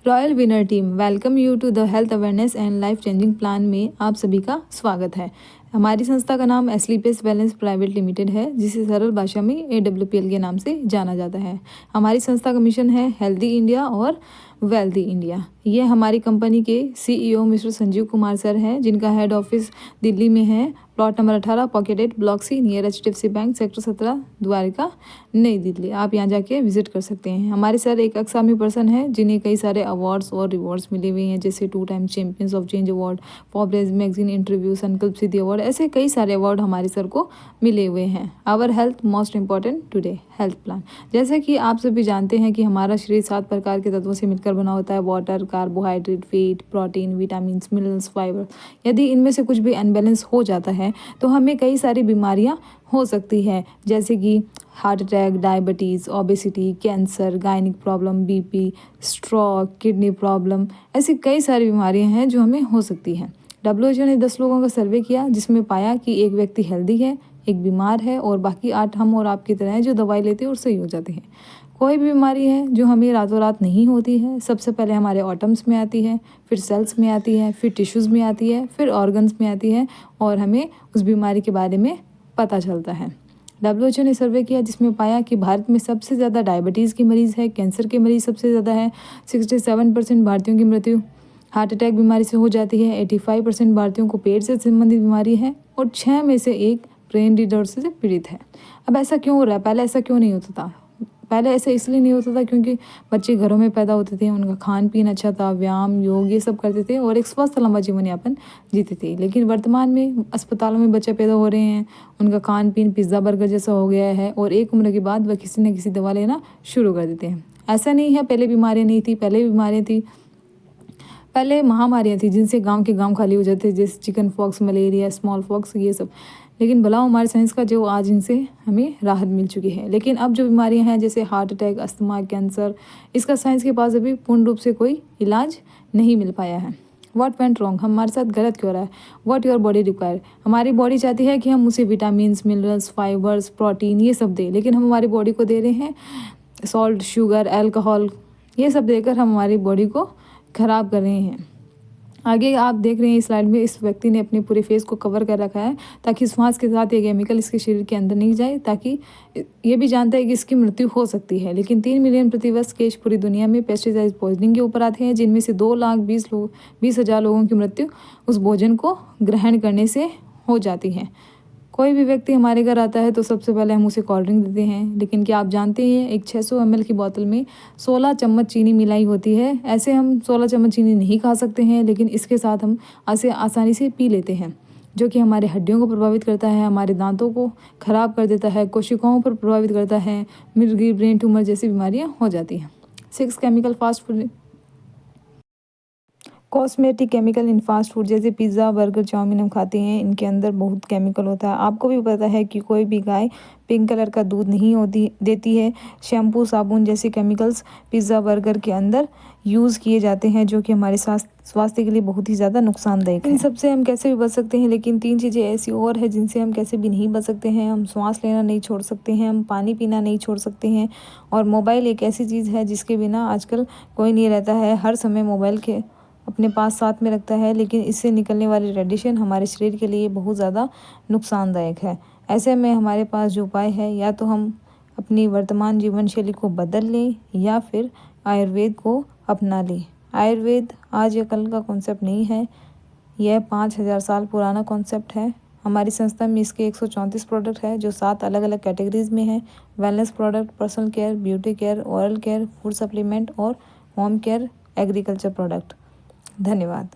Royal winner team welcome you to the health awareness and life changing plan में आप सभी का स्वागत है। हमारी संस्था का नाम एस्लीपेस वेलेंस प्राइवेट लिमिटेड है, जिसे सरल भाषा में AWPL के नाम से जाना जाता है। हमारी संस्था का मिशन है हेल्दी इंडिया और वेल्दी इंडिया। ये हमारी कंपनी के CEO mister Sanjeev Kumar sir हैं, जिनका हेड ऑफिस दिल्ली में है, plot number 18 pocket 8 block C near HDFC bank sector 17 Dwarka नई दिल्ली। आप यहाँ जाके विजिट कर सकते हैं। हमारे सर एक अक्सामी पर्सन है, जिन्हें कई सारे अवार्ड्स और रिवॉर्ड्स मिले हुए हैं, जैसे 2 time champions of change award, Forbes magazine interview, Sankalp Siddhi award, ऐसे कई सारे अवार्ड हमारे सर को मिले हुए हैं। Our health most important today health plan. जैसे कि आप सभी जानते हैं कि हमारा शरीर 7 प्रकार के तत्वों से मिलकर बना होता है: water, carbohydrate, fat, protein, vitamins, minerals, fibre. यदि इनमें से कुछ भी अनबैलेंस हो जाता है तो हमें कई सारी बीमारियां हो सकती है, जैसे कि heart attack, diabetes, obesity, cancer, gynaec problem, BP, stroke, kidney problem, ऐसी कई सारी बीमारियां हैं जो हमें हो सकती हैं। WHO ने 10 लोगों का सर्वे किया, जिसमें पाया कि एक व्यक्ति हेल्दी है, एक बीमार है और बाकी 8 हम और आपकी तरह हैं जो दवाई लेते हैं और सही हो जाते हैं। कोई भी बीमारी है जो हमें रातों रात नहीं होती है। सबसे पहले हमारे ऑटम्स में आती है, फिर सेल्स में आती है, फिर टिश्यूज़ में आती है, फिर ऑर्गन्स में आती है और हमें उस बीमारी के बारे में पता चलता है। WHO ने सर्वे किया, जिसमें पाया कि भारत में सबसे ज़्यादा डायबिटीज़ के मरीज़ है, कैंसर के मरीज़ सबसे ज़्यादा है, 67% भारतीयों की मृत्यु हार्ट अटैक बीमारी से हो जाती है, 85% भारतीयों को पेट से संबंधित बीमारी है और 6 में से 1 ब्रेन डिसऑर्डर से पीड़ित है। अब ऐसा क्यों हो रहा है? पहले ऐसा क्यों नहीं होता था? पहले ऐसा इसलिए नहीं होता था क्योंकि बच्चे घरों में पैदा होते थे, उनका खान पीन अच्छा था, व्यायाम, योग ये सब करते थे और एक स्वस्थ लंबा जीवन यापन जीते थे। लेकिन वर्तमान में अस्पतालों में बच्चे पैदा हो रहे हैं, उनका खान पीन पिज़्ज़ा बर्गर जैसा हो गया है और एक उम्र के बाद वह किसी न किसी दवा लेना शुरू कर देते हैं। ऐसा नहीं है पहले बीमारियाँ नहीं थी, पहले बीमारियाँ थी, पहले महामारियाँ थी जिनसे गांव के गांव खाली हो जाते थे, जैसे chicken pox, malaria, small pox, ये सब। लेकिन भला हमारे साइंस का जो आज इनसे हमें राहत मिल चुकी है। लेकिन अब जो बीमारियां हैं जैसे हार्ट अटैक, अस्थमा, कैंसर, इसका साइंस के पास अभी पूर्ण रूप से कोई इलाज नहीं मिल पाया है। What went wrong? हमारे साथ गलत क्यों रहा है? What your body require? हमारी बॉडी चाहती है कि हम उसे विटामिन्स, मिनरल्स, फाइबर्स, प्रोटीन ये सब दें, लेकिन हम हमारी बॉडी को दे रहे हैं सॉल्ट, शुगर, अल्कोहल, ये सब देकर हम हमारी बॉडी को ख़राब कर रहे हैं। आगे आप देख रहे हैं इस स्लाइड में, इस व्यक्ति ने अपने पूरे फेस को कवर कर रखा है ताकि श्वास के साथ ये केमिकल इसके शरीर के अंदर नहीं जाए, ताकि ये भी जानता है कि इसकी मृत्यु हो सकती है। लेकिन 3 मिलियन प्रतिवर्ष केस पूरी दुनिया में पेस्टिसाइड पॉइजनिंग के ऊपर आते हैं, जिनमें से 2,20,000 लोगों की मृत्यु उस भोजन को ग्रहण करने से हो जाती है। कोई भी व्यक्ति हमारे घर आता है तो सबसे पहले हम उसे कोल्ड ड्रिंक देते हैं, लेकिन क्या आप जानते हैं एक 600 ml की बोतल में 16 चम्मच चीनी मिलाई होती है। ऐसे हम 16 चम्मच चीनी नहीं खा सकते हैं, लेकिन इसके साथ हम आसानी से पी लेते हैं, जो कि हमारे हड्डियों को प्रभावित करता है, हमारे दांतों को खराब कर देता है, कोशिकाओं पर प्रभावित करता है, मिर्गी, ब्रेन ट्यूमर जैसी बीमारियाँ हो जाती हैं। 6 chemical fast food cosmetic chemical in fast food, जैसे पिज़्ज़ा, बर्गर, चाउमीन हम खाते हैं, इनके अंदर बहुत केमिकल होता है। आपको भी पता है कि कोई भी गाय पिंक कलर का दूध नहीं देती है। शैम्पू, साबुन जैसे केमिकल्स पिज़्ज़ा, बर्गर के अंदर यूज़ किए जाते हैं, जो कि हमारे स्वास्थ्य के लिए बहुत ही ज़्यादा नुकसानदायक है। इन सबसे हम कैसे भी बच सकते हैं? लेकिन 3 चीज़ें ऐसी और है जिनसे हम कैसे भी नहीं बच सकते हैं। हम सांस लेना नहीं छोड़ सकते हैं, हम पानी पीना नहीं छोड़ सकते हैं, और मोबाइल एक ऐसी चीज़ है जिसके बिना आजकल कोई नहीं रहता है। हर समय मोबाइल के अपने पास साथ में रखता है, लेकिन इससे निकलने वाली रेडिएशन हमारे शरीर के लिए बहुत ज़्यादा नुकसानदायक है। ऐसे में हमारे पास जो उपाय है, या तो हम अपनी वर्तमान जीवन शैली को बदल लें या फिर आयुर्वेद को अपना लें। आयुर्वेद आज या कल का कॉन्सेप्ट नहीं है, यह 5000 साल पुराना कॉन्सेप्ट है। हमारी संस्था में इसके 134 प्रोडक्ट है, जो 7 अलग अलग कैटेगरीज में है: wellness product, personal care, beauty care, oral care, food supplement और होम केयर, एग्रीकल्चर प्रोडक्ट। धन्यवाद।